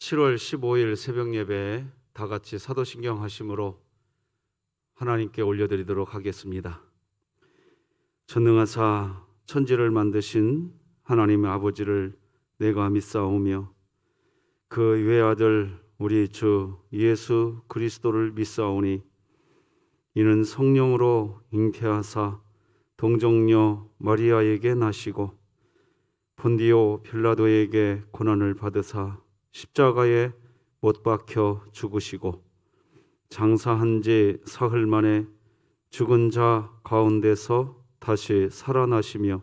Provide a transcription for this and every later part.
7월 15일 새벽 예배에 다 같이 사도신경 하심으로 하나님께 올려드리도록 하겠습니다. 전능하사 천지를 만드신 하나님의 아버지를 내가 믿사오며 그 외아들 우리 주 예수 그리스도를 믿사오니 이는 성령으로 잉태하사 동정녀 마리아에게 나시고 본디오 빌라도에게 고난을 받으사 십자가에 못 박혀 죽으시고 장사한 지 사흘 만에 죽은 자 가운데서 다시 살아나시며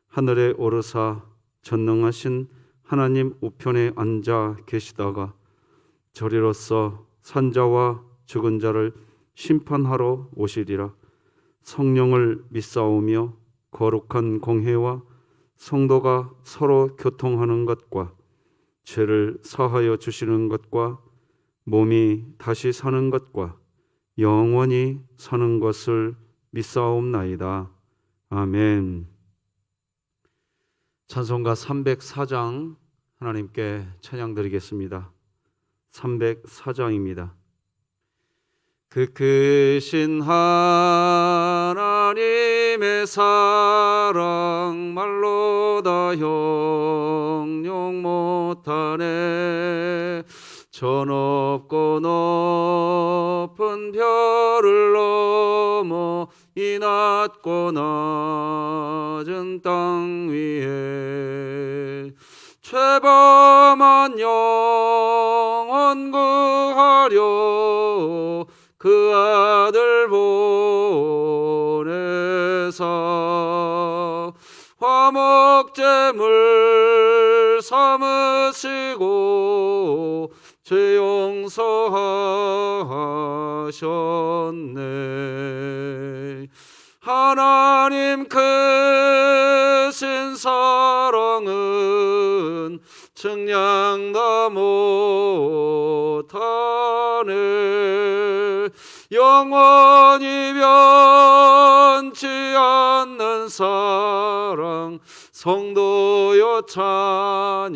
하늘에 오르사 전능하신 하나님 우편에 앉아 계시다가 저리로서 산자와 죽은 자를 심판하러 오시리라. 성령을 믿사오며 거룩한 공회와 성도가 서로 교통하는 것과 죄를 사하여 주시는 것과 몸이 다시 사는 것과 영원히 사는 것을 믿사옵나이다. 아멘. 찬송가 304장 하나님께 찬양드리겠습니다. 304장입니다. 그 크신 하나님의 사랑 말로 다 형용 못하네. 저 높고 높은 별을 넘어 이 낮고 낮은 땅 위에 죄범한 영혼 구하려 그 아들 보내사 화목제물 삼으시고 죄 용서하셨네. 하나님 크신 사랑은 측량 다 못하네. 영원히 변치 않는 사랑 성도여 찬양하세.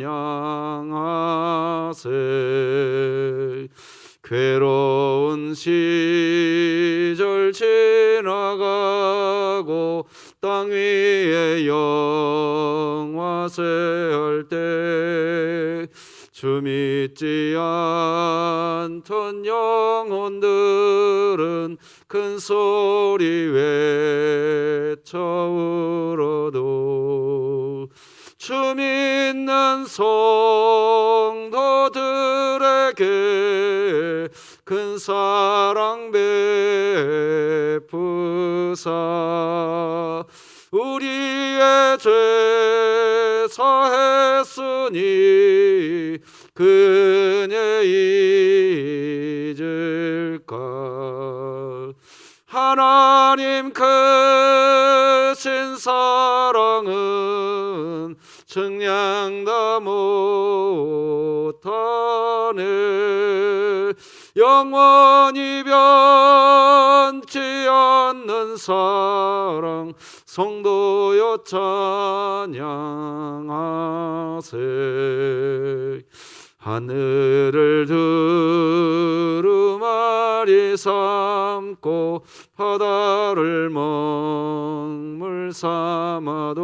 괴로운 시절 지나가고 땅 위에 영화세할 때 주 믿지 않던 영혼들은 큰 소리 외쳐 울어도 주 믿는 성도들에게 큰 사랑 베푸사 우리의 죄 사했으니 그네 잊을까. 하나님 크신 사랑은 측량 다 못하네. 영원히 변치 않는 사랑 성도여 찬양하세. 하늘을 두루마리 삼고 바다를 먹물 삼아도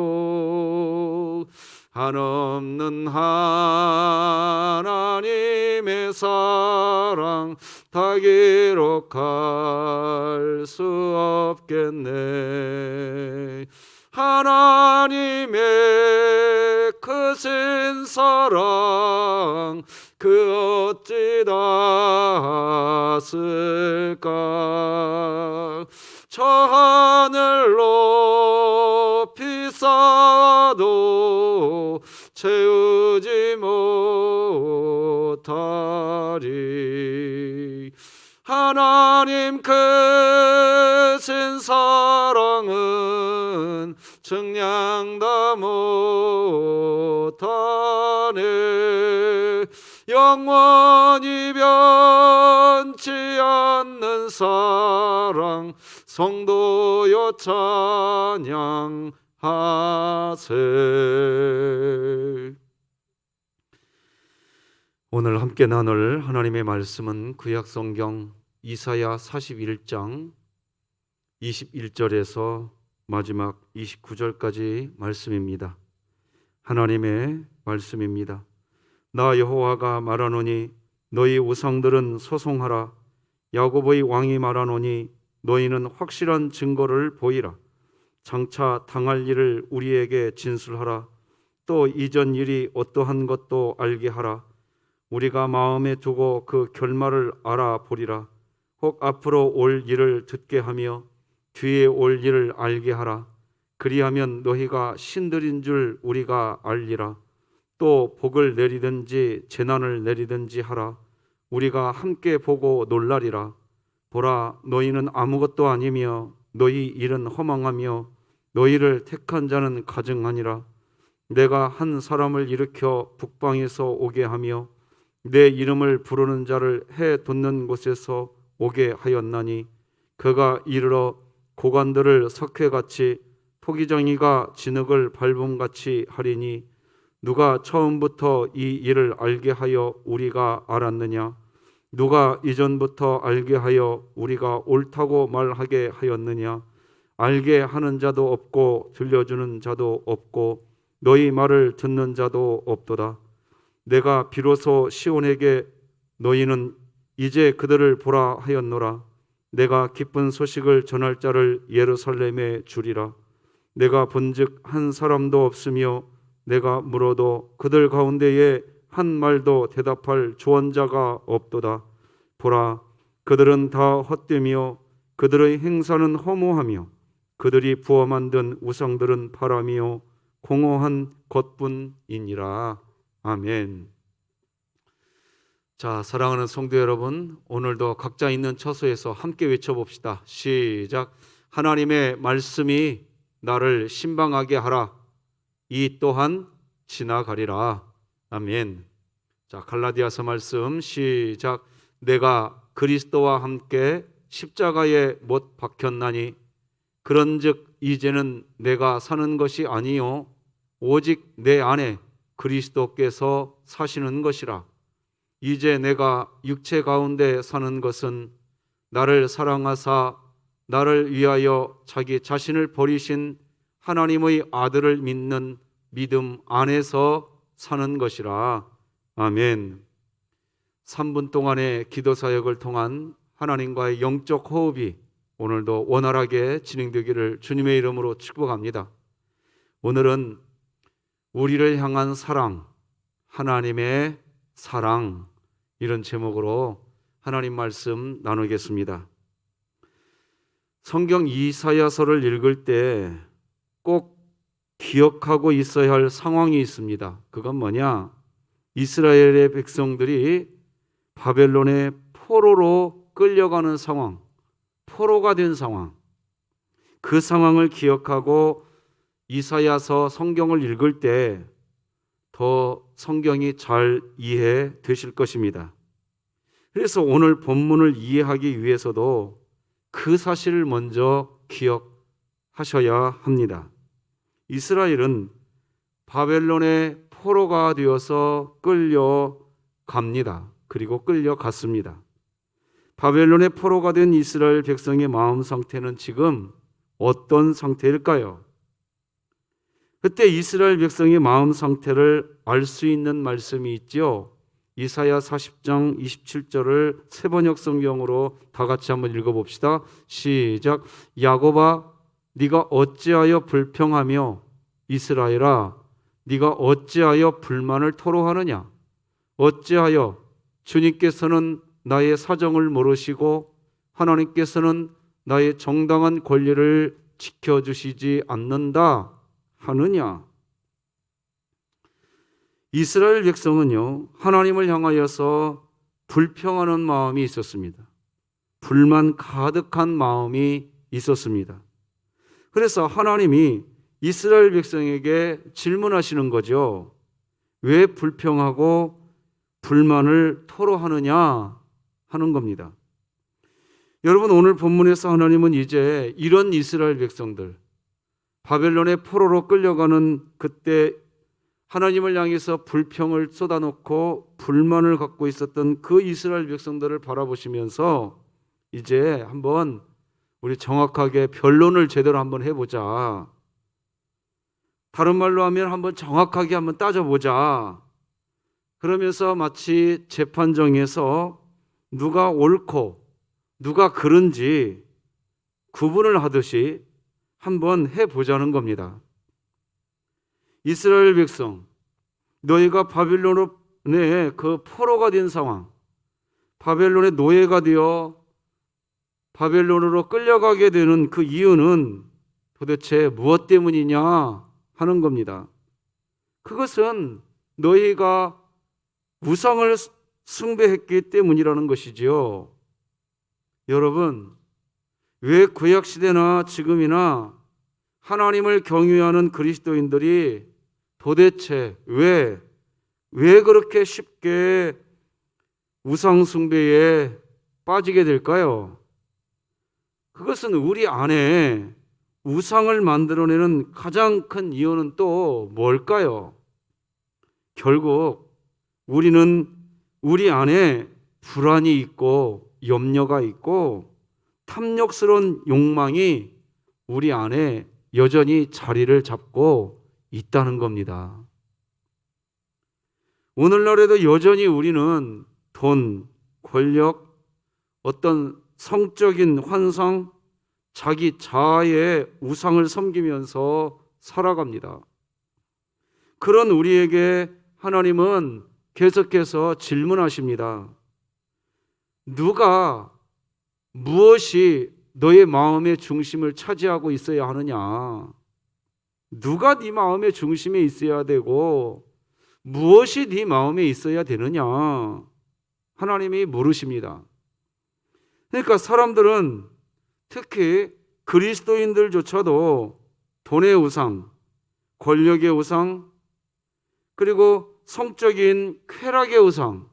한없는 하나님의 사랑 다 기록할 수 없겠네. 하나님의 크신 사랑 그 어찌 닿았을까. 저 하늘 높이 쌓아도 채우지 못하리. 하나님 크신 사랑은 측량 다 못하네. 영원히 변치 않는 사랑 성도여 찬양하세. 오늘 함께 나눌 하나님의 말씀은 구약성경 이사야 41장 21절에서 마지막 29절까지 말씀입니다. 하나님의 말씀입니다. 나 여호와가 말하노니 너희 우상들은 소송하라. 야곱의 왕이 말하노니 너희는 확실한 증거를 보이라. 장차 당할 일을 우리에게 진술하라. 또 이전 일이 어떠한 것도 알게 하라. 우리가 마음에 두고 그 결말을 알아보리라. 혹 앞으로 올 일을 듣게 하며 뒤에 올 일을 알게 하라. 그리하면 너희가 신들인 줄 우리가 알리라. 또 복을 내리든지 재난을 내리든지 하라. 우리가 함께 보고 놀라리라. 보라, 너희는 아무것도 아니며 너희 일은 허망하며 너희를 택한 자는 가증하니라. 내가 한 사람을 일으켜 북방에서 오게 하며 내 이름을 부르는 자를 해 돋는 곳에서 오게 하였나니 그가 이르러 고관들을 석회같이 토기장이가 진흙을 밟음같이 하리니 누가 처음부터 이 일을 알게 하여 우리가 알았느냐? 누가 이전부터 알게 하여 우리가 옳다고 말하게 하였느냐? 알게 하는 자도 없고 들려주는 자도 없고 너희 말을 듣는 자도 없도다. 내가 비로소 시온에게 너희는 이제 그들을 보라 하였노라. 내가 기쁜 소식을 전할 자를 예루살렘에 주리라. 내가 본즉 한 사람도 없으며 내가 물어도 그들 가운데에 한 말도 대답할 조언자가 없도다. 보라, 그들은 다 헛되며 그들의 행사는 허무하며 그들이 부어 만든 우상들은 바람이요 공허한 것뿐이니라. 아멘. 자, 사랑하는 성도 여러분, 오늘도 각자 있는 처소에서 함께 외쳐봅시다. 시작. 하나님의 말씀이 나를 신방하게 하라. 이 또한 지나가리라. 아멘. 자, 갈라디아서 말씀 시작. 내가 그리스도와 함께 십자가에 못 박혔나니 그런즉 이제는 내가 사는 것이 아니요 오직 내 안에 그리스도께서 사시는 것이라. 이제 내가 육체 가운데 사는 것은 나를 사랑하사 나를 위하여 자기 자신을 버리신 하나님의 아들을 믿는 믿음 안에서 사는 것이라. 아멘. 3분 동안의 기도 사역을 통한 하나님과의 영적 호흡이 오늘도 원활하게 진행되기를 주님의 이름으로 축복합니다. 오늘은 우리를 향한 사랑, 하나님의 사랑, 이런 제목으로 하나님 말씀 나누겠습니다. 성경 이사야서를 읽을 때 꼭 기억하고 있어야 할 상황이 있습니다. 그건 뭐냐? 이스라엘의 백성들이 바벨론의 포로로 끌려가는 상황, 포로가 된 상황, 그 상황을 기억하고 이사야서 성경을 읽을 때 더 성경이 잘 이해되실 것입니다. 그래서 오늘 본문을 이해하기 위해서도 그 사실을 먼저 기억하셔야 합니다. 이스라엘은 바벨론의 포로가 되어서 끌려갑니다. 그리고 끌려갔습니다. 바벨론의 포로가 된 이스라엘 백성의 마음 상태는 지금 어떤 상태일까요? 그때 이스라엘 백성의 마음 상태를 알 수 있는 말씀이 있죠. 이사야 40장 27절을 새번역 성경으로 다 같이 한번 읽어봅시다. 시작. 야곱아, 네가 어찌하여 불평하며 이스라엘아, 네가 어찌하여 불만을 토로하느냐? 어찌하여 주님께서는 나의 사정을 모르시고 하나님께서는 나의 정당한 권리를 지켜주시지 않는다 하느냐? 이스라엘 백성은요, 하나님을 향하여서 불평하는 마음이 있었습니다. 불만 가득한 마음이 있었습니다. 그래서 하나님이 이스라엘 백성에게 질문하시는 거죠. 왜 불평하고 불만을 토로하느냐 하는 겁니다. 여러분, 오늘 본문에서 하나님은 이제 이런 이스라엘 백성들, 바벨론의 포로로 끌려가는 그때 하나님을 향해서 불평을 쏟아놓고 불만을 갖고 있었던 그 이스라엘 백성들을 바라보시면서 이제 한번 우리 정확하게 변론을 제대로 한번 해보자. 다른 말로 하면 한번 정확하게 한번 따져보자. 그러면서 마치 재판정에서 누가 옳고 누가 그른지 구분을 하듯이 한번 해보자는 겁니다. 이스라엘 백성, 너희가 바벨론의 그 포로가 된 상황, 바벨론의 노예가 되어 바벨론으로 끌려가게 되는 그 이유는 도대체 무엇 때문이냐 하는 겁니다. 그것은 너희가 우상을 숭배했기 때문이라는 것이지요. 여러분, 왜 구약시대나 지금이나 하나님을 경외하는 그리스도인들이 도대체 왜 그렇게 쉽게 우상 숭배에 빠지게 될까요? 그것은 우리 안에 우상을 만들어내는 가장 큰 이유는 또 뭘까요? 결국 우리는 우리 안에 불안이 있고 염려가 있고 탐욕스러운 욕망이 우리 안에 여전히 자리를 잡고 있다는 겁니다. 오늘날에도 여전히 우리는 돈, 권력, 어떤 성적인 환상, 자기 자아의 우상을 섬기면서 살아갑니다. 그런 우리에게 하나님은 계속해서 질문하십니다. 누가 무엇이 너의 마음의 중심을 차지하고 있어야 하느냐? 누가 네 마음의 중심에 있어야 되고 무엇이 네 마음에 있어야 되느냐? 하나님이 물으십니다. 그러니까 사람들은 특히 그리스도인들조차도 돈의 우상, 권력의 우상, 그리고 성적인 쾌락의 우상,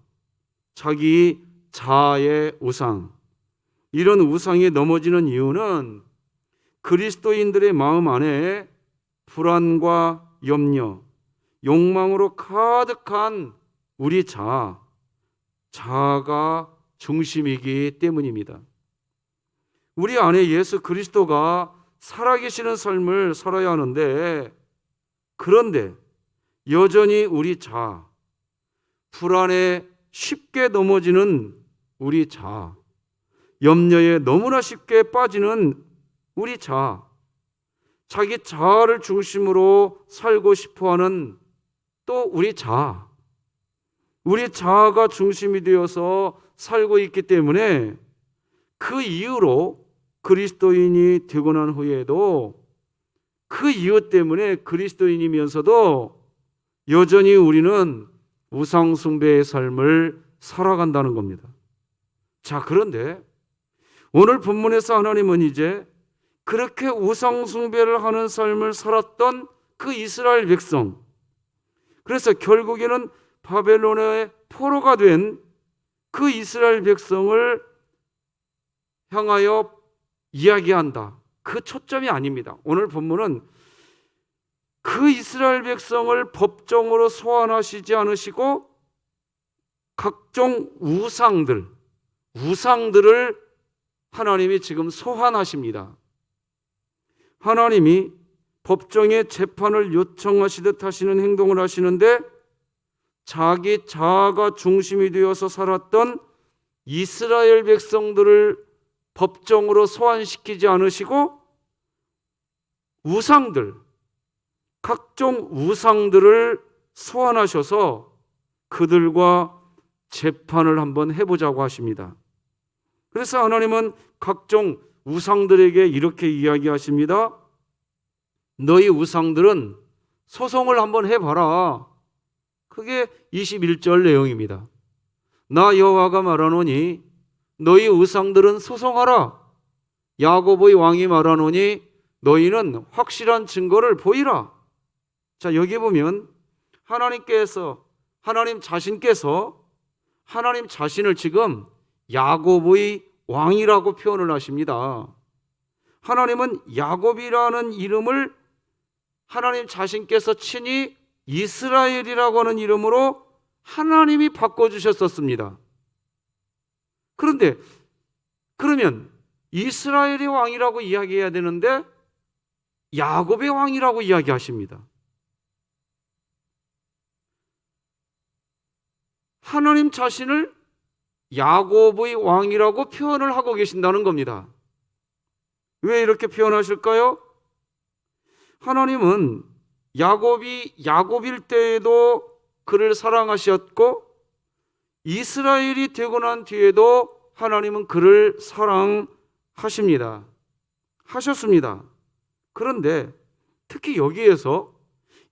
자기 자아의 우상, 이런 우상에 넘어지는 이유는 그리스도인들의 마음 안에 불안과 염려, 욕망으로 가득한 우리 자아가 중심이기 때문입니다. 우리 안에 예수 그리스도가 살아계시는 삶을 살아야 하는데, 그런데 여전히 우리 불안에 쉽게 넘어지는 우리 염려에 너무나 쉽게 빠지는 우리 자기 자아를 중심으로 살고 싶어하는 또 우리 자아가 중심이 되어서 살고 있기 때문에 그 이유로 그리스도인이 되고 난 후에도 그 이유 때문에 그리스도인이면서도 여전히 우리는 우상 숭배의 삶을 살아간다는 겁니다. 자, 그런데 오늘 본문에서 하나님은 이제 그렇게 우상 숭배를 하는 삶을 살았던 그 이스라엘 백성, 그래서 결국에는 바벨론의 포로가 된 그 이스라엘 백성을 향하여 이야기한다. 그 초점이 아닙니다. 오늘 본문은 그 이스라엘 백성을 법정으로 소환하시지 않으시고 각종 우상들을 하나님이 지금 소환하십니다. 하나님이 법정에 재판을 요청하시듯 하시는 행동을 하시는데, 자기 자아가 중심이 되어서 살았던 이스라엘 백성들을 법정으로 소환시키지 않으시고 각종 우상들을 소환하셔서 그들과 재판을 한번 해보자고 하십니다. 그래서 하나님은 각종 우상들에게 이렇게 이야기하십니다. 너희 우상들은 소송을 한번 해봐라. 그게 21절 내용입니다. 나 여호와가 말하노니 너희 우상들은 소송하라. 야곱의 왕이 말하노니 너희는 확실한 증거를 보이라. 자, 여기 보면 하나님 자신께서 하나님 자신을 지금 야곱의 왕이라고 표현을 하십니다. 하나님은 야곱이라는 이름을 하나님 자신께서 친히 이스라엘이라고 하는 이름으로 하나님이 바꿔주셨었습니다. 그런데 그러면 이스라엘의 왕이라고 이야기해야 되는데 야곱의 왕이라고 이야기하십니다. 하나님 자신을 야곱의 왕이라고 표현을 하고 계신다는 겁니다. 왜 이렇게 표현하실까요? 하나님은 야곱이 야곱일 때에도 그를 사랑하셨고 이스라엘이 되고 난 뒤에도 하나님은 그를 사랑하십니다. 하셨습니다. 그런데 특히 여기에서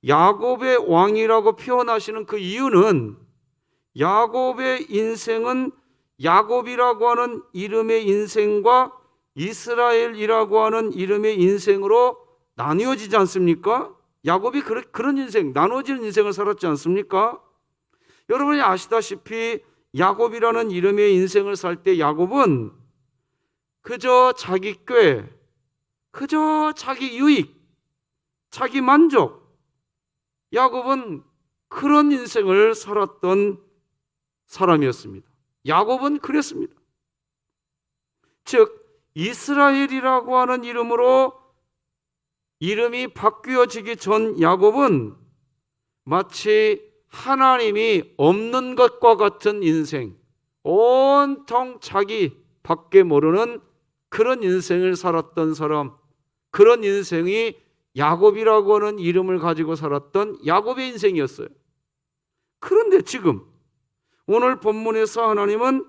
야곱의 왕이라고 표현하시는 그 이유는 야곱의 인생은 야곱이라고 하는 이름의 인생과 이스라엘이라고 하는 이름의 인생으로 나뉘어지지 않습니까? 야곱이 그런 인생, 나눠지는 인생을 살았지 않습니까? 여러분이 아시다시피 야곱이라는 이름의 인생을 살 때 야곱은 그저 자기 꾀, 그저 자기 유익, 자기 만족, 야곱은 그런 인생을 살았던 사람이었습니다. 야곱은 그랬습니다. 즉 이스라엘이라고 하는 이름으로 이름이 바뀌어지기 전 야곱은 마치 하나님이 없는 것과 같은 인생, 온통 자기 밖에 모르는 그런 인생을 살았던 사람, 그런 인생이 야곱이라고 하는 이름을 가지고 살았던 야곱의 인생이었어요. 그런데 지금 오늘 본문에서 하나님은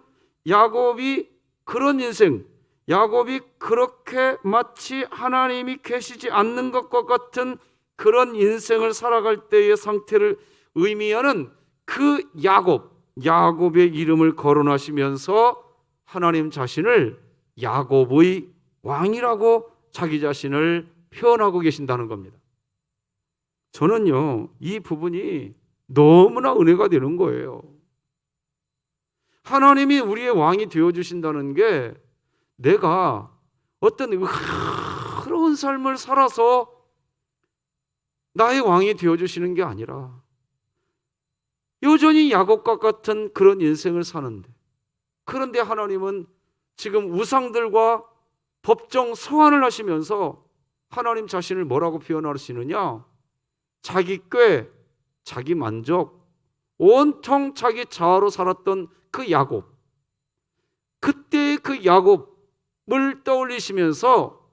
야곱이 그런 인생, 야곱이 그렇게 마치 하나님이 계시지 않는 것과 같은 그런 인생을 살아갈 때의 상태를 의미하는 그 야곱의 이름을 거론하시면서 하나님 자신을 야곱의 왕이라고 자기 자신을 표현하고 계신다는 겁니다. 저는요, 이 부분이 너무나 은혜가 되는 거예요. 하나님이 우리의 왕이 되어주신다는 게 내가 어떤 의로운 삶을 살아서 나의 왕이 되어주시는 게 아니라 여전히 야곱과 같은 그런 인생을 사는데, 그런데 하나님은 지금 우상들과 법정 소환을 하시면서 하나님 자신을 뭐라고 표현하시느냐? 자기 꾀, 자기 만족, 온통 자기 자아로 살았던 그 야곱, 그때의 그 야곱을 떠올리시면서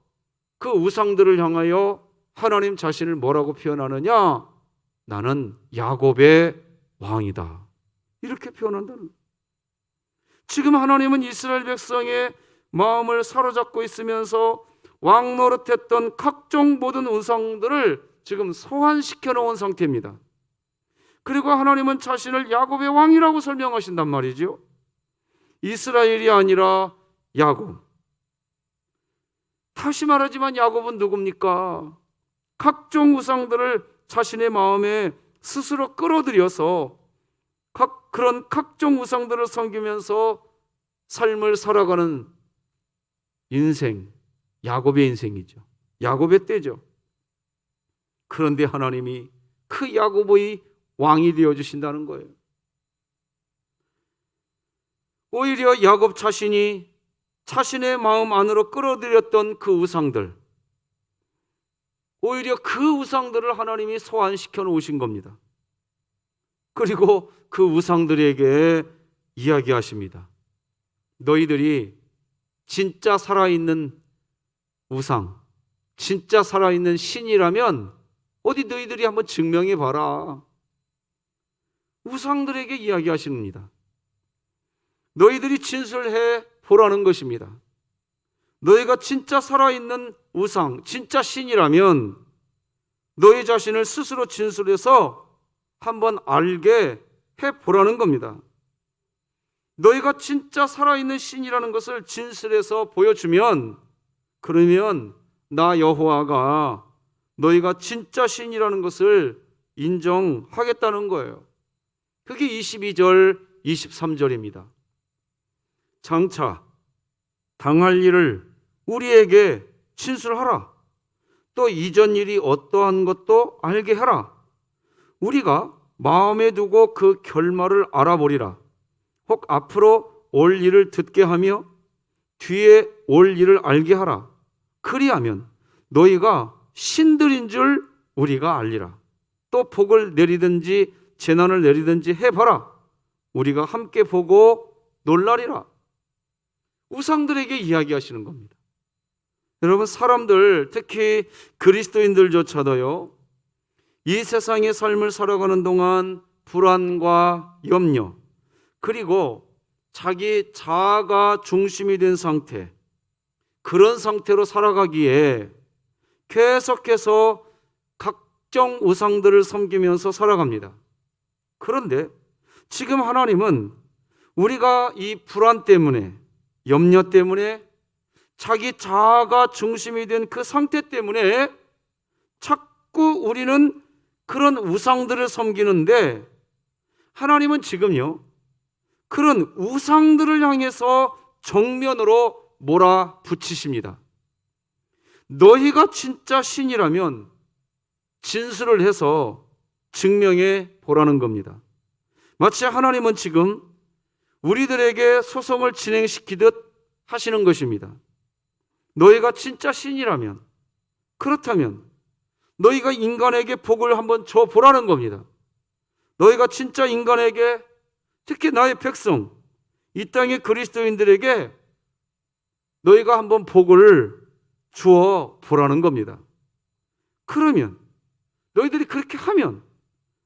그 우상들을 향하여 하나님 자신을 뭐라고 표현하느냐? 나는 야곱의 왕이다. 이렇게 표현한다는 거예요. 지금 하나님은 이스라엘 백성의 마음을 사로잡고 있으면서 왕 노릇했던 각종 모든 우상들을 지금 소환시켜 놓은 상태입니다. 그리고 하나님은 자신을 야곱의 왕이라고 설명하신단 말이죠. 이스라엘이 아니라 야곱. 다시 말하지만 야곱은 누굽니까? 각종 우상들을 자신의 마음에 스스로 끌어들여서 그런 각종 우상들을 섬기면서 삶을 살아가는 인생, 야곱의 인생이죠. 야곱의 때죠. 그런데 하나님이 그 야곱의 왕이 되어주신다는 거예요. 오히려 야곱 자신이 자신의 마음 안으로 끌어들였던 그 우상들, 오히려 그 우상들을 하나님이 소환시켜 놓으신 겁니다. 그리고 그 우상들에게 이야기하십니다. 너희들이 진짜 살아있는 우상, 진짜 살아있는 신이라면 어디 너희들이 한번 증명해 봐라. 우상들에게 이야기하십니다. 너희들이 진술해 보라는 것입니다. 너희가 진짜 살아있는 우상, 진짜 신이라면 너희 자신을 스스로 진술해서 한번 알게 해보라는 겁니다. 너희가 진짜 살아있는 신이라는 것을 진술해서 보여주면, 그러면 나 여호와가 너희가 진짜 신이라는 것을 인정하겠다는 거예요. 그게 22절, 23절입니다. 장차 당할 일을 우리에게 진술하라. 또 이전 일이 어떠한 것도 알게 하라. 우리가 마음에 두고 그 결말을 알아보리라. 혹 앞으로 올 일을 듣게 하며 뒤에 올 일을 알게 하라. 그리하면 너희가 신들인 줄 우리가 알리라. 또 복을 내리든지 재난을 내리든지 해봐라. 우리가 함께 보고 놀라리라. 우상들에게 이야기하시는 겁니다. 여러분, 사람들, 특히 그리스도인들조차도요, 이 세상의 삶을 살아가는 동안 불안과 염려, 그리고 자기 자아가 중심이 된 상태, 그런 상태로 살아가기에 계속해서 각종 우상들을 섬기면서 살아갑니다. 그런데 지금 하나님은 우리가 이 불안 때문에, 염려 때문에, 자기 자아가 중심이 된 그 상태 때문에 자꾸 우리는 그런 우상들을 섬기는데, 하나님은 지금요, 그런 우상들을 향해서 정면으로 몰아붙이십니다. 너희가 진짜 신이라면 진술을 해서 증명해 보라는 겁니다. 마치 하나님은 지금 우리들에게 소송을 진행시키듯 하시는 것입니다. 너희가 진짜 신이라면, 그렇다면 너희가 인간에게 복을 한번 줘 보라는 겁니다. 너희가 진짜 인간에게, 특히 나의 백성, 이 땅의 그리스도인들에게 너희가 한번 복을 주어 보라는 겁니다. 그러면 너희들이 그렇게 하면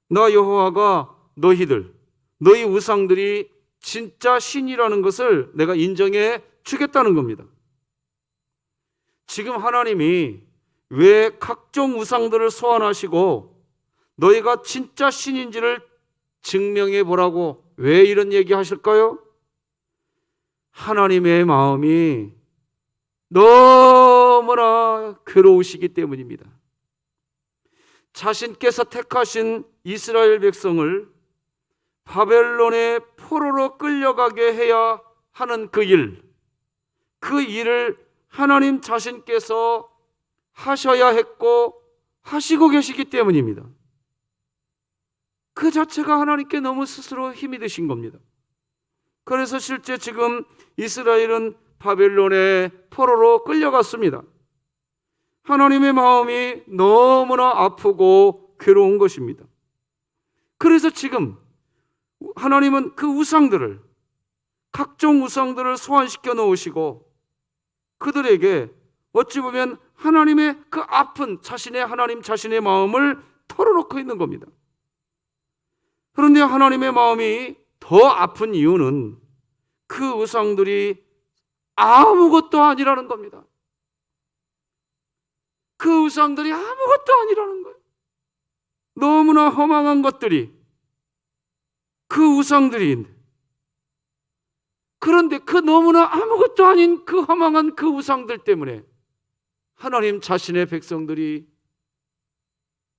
나 여호와가 너희 우상들이 진짜 신이라는 것을 내가 인정해 주겠다는 겁니다. 지금 하나님이 왜 각종 우상들을 소환하시고 너희가 진짜 신인지를 증명해 보라고 왜 이런 얘기 하실까요? 하나님의 마음이 너무나 괴로우시기 때문입니다. 자신께서 택하신 이스라엘 백성을 바벨론의 포로로 끌려가게 해야 하는 그 일을 하나님 자신께서 하셔야 했고 하시고 계시기 때문입니다. 그 자체가 하나님께 너무 스스로 힘이 드신 겁니다. 그래서 실제 지금 이스라엘은 바벨론의 포로로 끌려갔습니다. 하나님의 마음이 너무나 아프고 괴로운 것입니다. 그래서 지금 하나님은 그 우상들을, 각종 우상들을 소환시켜 놓으시고 그들에게 어찌 보면 하나님의 그 아픈 하나님 자신의 마음을 털어놓고 있는 겁니다. 그런데 하나님의 마음이 더 아픈 이유는 그 우상들이 아무것도 아니라는 겁니다. 그 우상들이 아무것도 아니라는 거예요. 너무나 허망한 것들이 그 우상들이, 그런데 그 너무나 아무것도 아닌 그 허망한 그 우상들 때문에 하나님 자신의 백성들이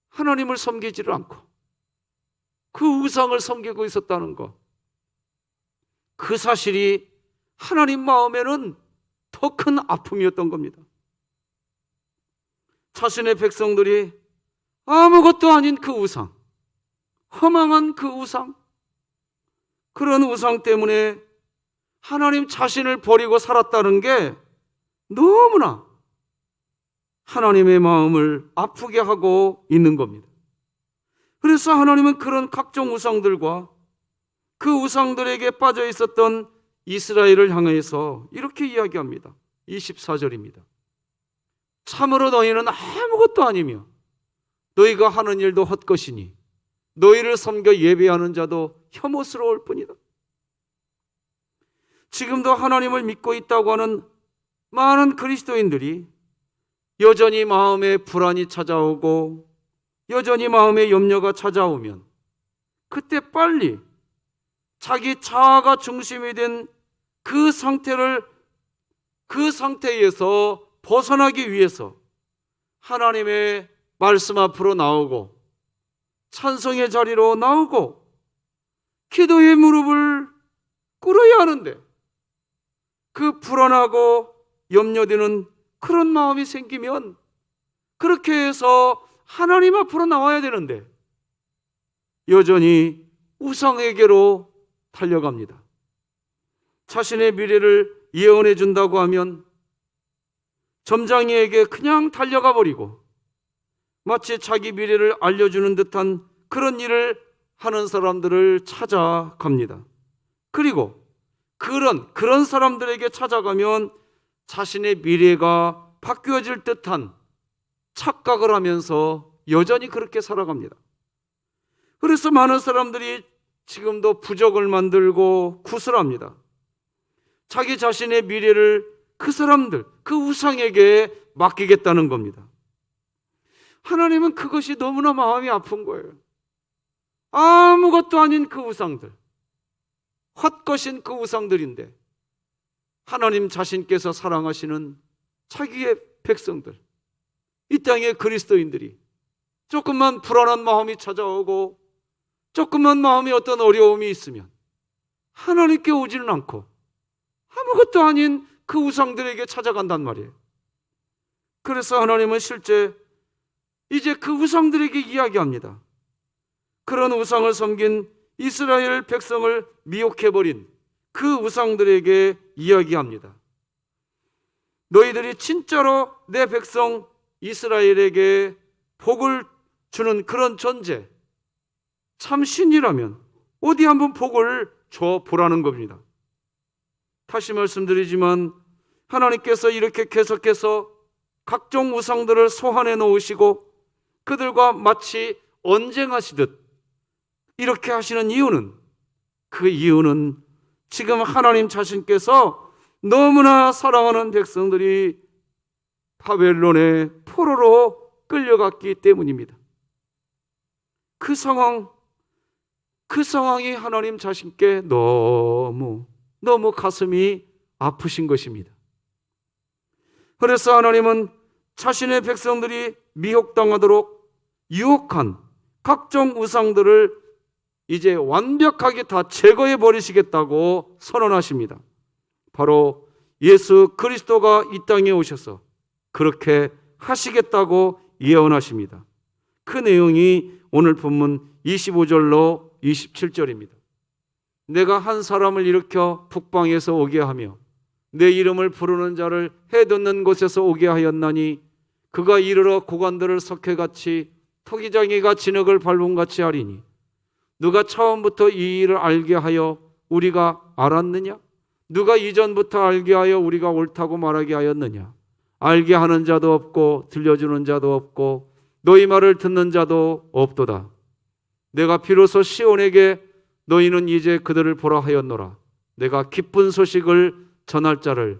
하나님을 섬기지를 않고 그 우상을 섬기고 있었다는 것, 그 사실이 하나님 마음에는 더 큰 아픔이었던 겁니다. 자신의 백성들이 아무것도 아닌 그 우상, 허망한 그 우상, 그런 우상 때문에 하나님 자신을 버리고 살았다는 게 너무나 하나님의 마음을 아프게 하고 있는 겁니다. 그래서 하나님은 그런 각종 우상들과 그 우상들에게 빠져 있었던 이스라엘을 향해서 이렇게 이야기합니다. 24절입니다. 참으로 너희는 아무것도 아니며 너희가 하는 일도 헛것이니 너희를 섬겨 예배하는 자도 혐오스러울 뿐이다. 지금도 하나님을 믿고 있다고 하는 많은 그리스도인들이 여전히 마음에 불안이 찾아오고 여전히 마음에 염려가 찾아오면 그때 빨리 자기 자아가 중심이 된 그 상태에서 벗어나기 위해서 하나님의 말씀 앞으로 나오고 찬송의 자리로 나오고 기도의 무릎을 꿇어야 하는데, 그 불안하고 염려되는 그런 마음이 생기면 그렇게 해서 하나님 앞으로 나와야 되는데 여전히 우상에게로 달려갑니다. 자신의 미래를 예언해 준다고 하면 점장이에게 그냥 달려가 버리고 마치 자기 미래를 알려주는 듯한 그런 일을 하는 사람들을 찾아갑니다. 그리고 그런 사람들에게 찾아가면 자신의 미래가 바뀌어질 듯한 착각을 하면서 여전히 그렇게 살아갑니다. 그래서 많은 사람들이 지금도 부적을 만들고 구슬합니다. 자기 자신의 미래를 그 사람들, 그 우상에게 맡기겠다는 겁니다. 하나님은 그것이 너무나 마음이 아픈 거예요. 아무것도 아닌 그 우상들, 헛것인 그 우상들인데 하나님 자신께서 사랑하시는 자기의 백성들, 이 땅의 그리스도인들이 조금만 불안한 마음이 찾아오고 조금만 마음에 어떤 어려움이 있으면 하나님께 오지는 않고 아무것도 아닌 그 우상들에게 찾아간단 말이에요. 그래서 하나님은 실제 이제 그 우상들에게 이야기합니다. 그런 우상을 섬긴 이스라엘 백성을 미혹해버린 그 우상들에게 이야기합니다. 너희들이 진짜로 내 백성 이스라엘에게 복을 주는 그런 존재, 참 신이라면 어디 한번 복을 줘 보라는 겁니다. 다시 말씀드리지만 하나님께서 이렇게 계속해서 각종 우상들을 소환해 놓으시고 그들과 마치 언쟁하시듯 이렇게 하시는 이유는, 그 이유는 지금 하나님 자신께서 너무나 사랑하는 백성들이 바벨론의 포로로 끌려갔기 때문입니다. 그 상황이 하나님 자신께 너무 가슴이 아프신 것입니다. 그래서 하나님은 자신의 백성들이 미혹당하도록 유혹한 각종 우상들을 이제 완벽하게 다 제거해 버리시겠다고 선언하십니다. 바로 예수 그리스도가 이 땅에 오셔서 그렇게 하시겠다고 예언하십니다. 그 내용이 오늘 본문 25절로 27절입니다. 내가 한 사람을 일으켜 북방에서 오게 하며 내 이름을 부르는 자를 해돋는 곳에서 오게 하였나니 그가 이르러 고관들을 석회같이 토기장이가 진흙을 밟음같이 하리니 누가 처음부터 이 일을 알게 하여 우리가 알았느냐? 누가 이전부터 알게 하여 우리가 옳다고 말하게 하였느냐? 알게 하는 자도 없고 들려주는 자도 없고 너희 말을 듣는 자도 없도다. 내가 비로소 시온에게 너희는 이제 그들을 보라 하였노라. 내가 기쁜 소식을 전할 자를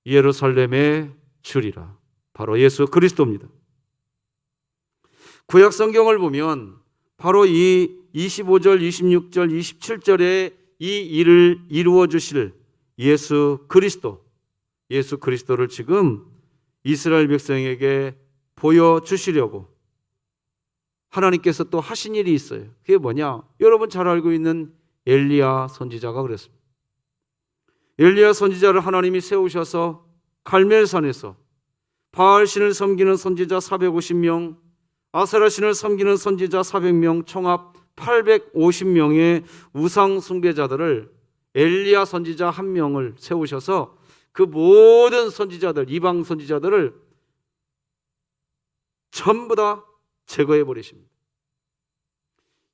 예루살렘에 주리라. 바로 예수 그리스도입니다. 구약 성경을 보면 바로 이 25절, 26절, 27절에 이 일을 이루어 주실 예수 그리스도를 지금 이스라엘 백성에게 보여주시려고 하나님께서 또 하신 일이 있어요. 그게 뭐냐? 여러분 잘 알고 있는 엘리야 선지자가 그랬습니다. 엘리야 선지자를 하나님이 세우셔서 갈멜산에서 바알신을 섬기는 선지자 450명, 아세라신을 섬기는 선지자 400명, 총합 850명의 우상 숭배자들을 엘리야 선지자 한 명을 세우셔서 그 모든 선지자들, 이방 선지자들을 전부 다 제거해 버리십니다.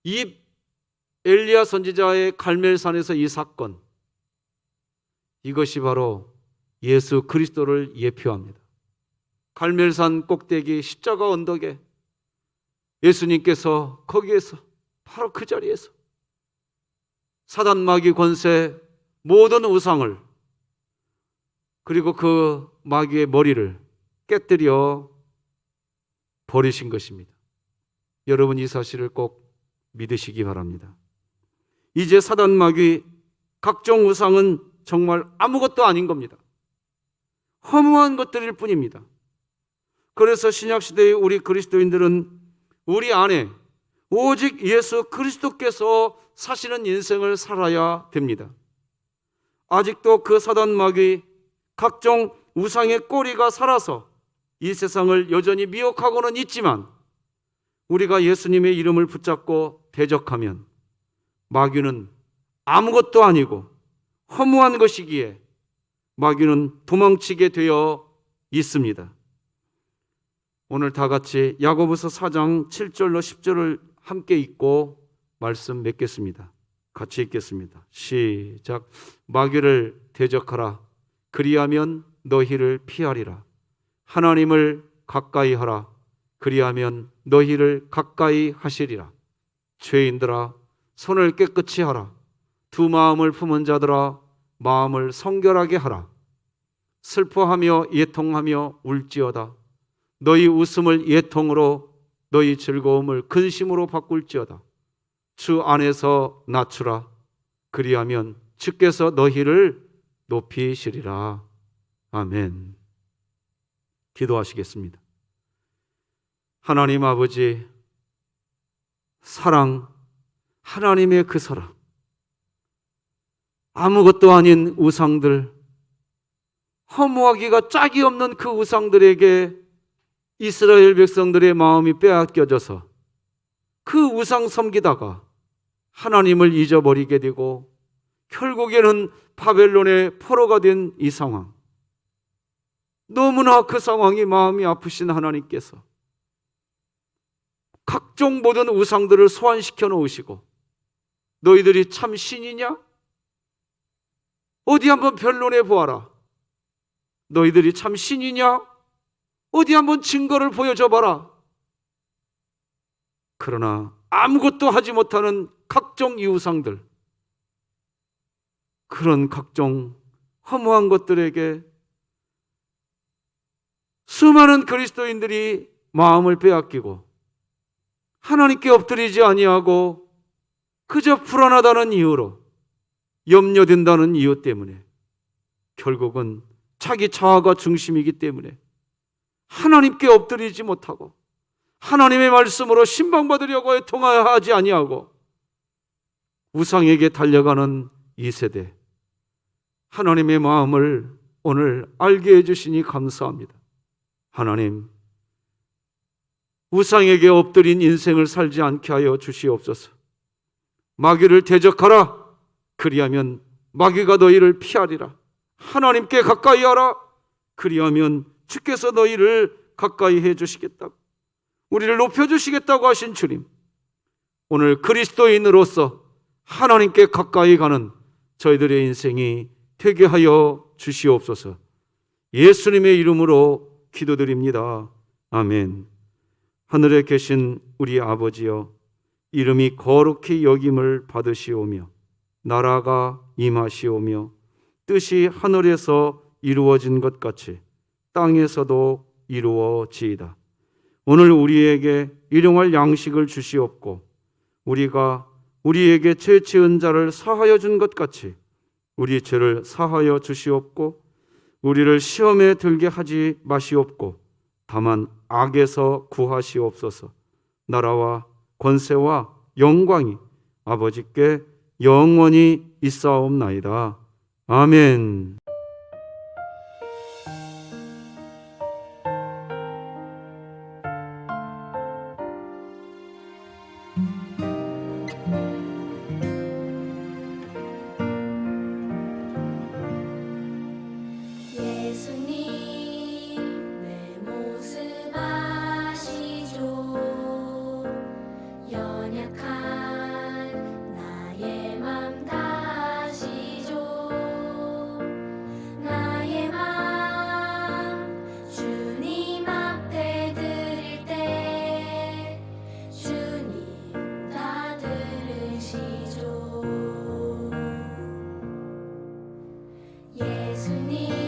이 엘리야 선지자의 갈멜산에서 이 사건, 이것이 바로 예수 그리스도를 예표합니다. 갈멜산 꼭대기 십자가 언덕에 예수님께서 거기에서 바로 그 자리에서 사단 마귀 권세 모든 우상을 그리고 그 마귀의 머리를 깨뜨려 버리신 것입니다. 여러분 이 사실을 꼭 믿으시기 바랍니다. 이제 사단 마귀 각종 우상은 정말 아무것도 아닌 겁니다. 허무한 것들일 뿐입니다. 그래서 신약시대의 우리 그리스도인들은 우리 안에 오직 예수 그리스도께서 사시는 인생을 살아야 됩니다. 아직도 그 사단 마귀 각종 우상의 꼬리가 살아서 이 세상을 여전히 미혹하고는 있지만 우리가 예수님의 이름을 붙잡고 대적하면 마귀는 아무것도 아니고 허무한 것이기에 마귀는 도망치게 되어 있습니다. 오늘 다 같이 야고보서 4장 7절로 10절을 함께 읽고 말씀 맺겠습니다. 같이 읽겠습니다. 시작. 마귀를 대적하라. 그리하면 너희를 피하리라. 하나님을 가까이 하라. 그리하면 너희를 가까이 하시리라. 죄인들아, 손을 깨끗이 하라. 두 마음을 품은 자들아, 마음을 성결하게 하라. 슬퍼하며 예통하며 울지어다. 너희 웃음을 예통으로, 너희 즐거움을 근심으로 바꿀지어다. 주 안에서 낮추라. 그리하면 주께서 너희를 높이시리라. 아멘. 기도하시겠습니다. 하나님 아버지, 사랑, 하나님의 그 사랑, 아무것도 아닌 우상들, 허무하기가 짝이 없는 그 우상들에게 이스라엘 백성들의 마음이 빼앗겨져서 그 우상 섬기다가 하나님을 잊어버리게 되고 결국에는 바벨론의 포로가 된 이 상황, 너무나 그 상황이 마음이 아프신 하나님께서 각종 모든 우상들을 소환시켜 놓으시고, 너희들이 참 신이냐? 어디 한번 변론해 보아라. 너희들이 참 신이냐? 어디 한번 증거를 보여줘 봐라. 그러나 아무것도 하지 못하는 각종 이 우상들, 그런 각종 허무한 것들에게 수많은 그리스도인들이 마음을 빼앗기고 하나님께 엎드리지 아니하고 그저 불안하다는 이유로, 염려된다는 이유 때문에, 결국은 자기 자아가 중심이기 때문에 하나님께 엎드리지 못하고 하나님의 말씀으로 신방받으려고 애통하지 아니하고 우상에게 달려가는 이 세대, 하나님의 마음을 오늘 알게 해주시니 감사합니다. 하나님, 우상에게 엎드린 인생을 살지 않게 하여 주시옵소서. 마귀를 대적하라. 그리하면 마귀가 너희를 피하리라. 하나님께 가까이 하라. 그리하면 주께서 너희를 가까이 해 주시겠다고, 우리를 높여주시겠다고 하신 주님, 오늘 그리스도인으로서 하나님께 가까이 가는 저희들의 인생이 되게 하여 주시옵소서. 예수님의 이름으로 기도드립니다. 아멘. 하늘에 계신 우리 아버지여, 이름이 거룩히 여김을 받으시오며 나라가 임하시오며 뜻이 하늘에서 이루어진 것 같이 땅에서도 이루어지이다. 오늘 우리에게 일용할 양식을 주시옵고, 우리가 우리에게 죄 지은 자를 사하여 준 것 같이 우리 죄를 사하여 주시옵고, 우리를 시험에 들게 하지 마시옵고 다만 악에서 구하시옵소서. 나라와 권세와 영광이 아버지께 영원히 있사옵나이다. 아멘. 예수님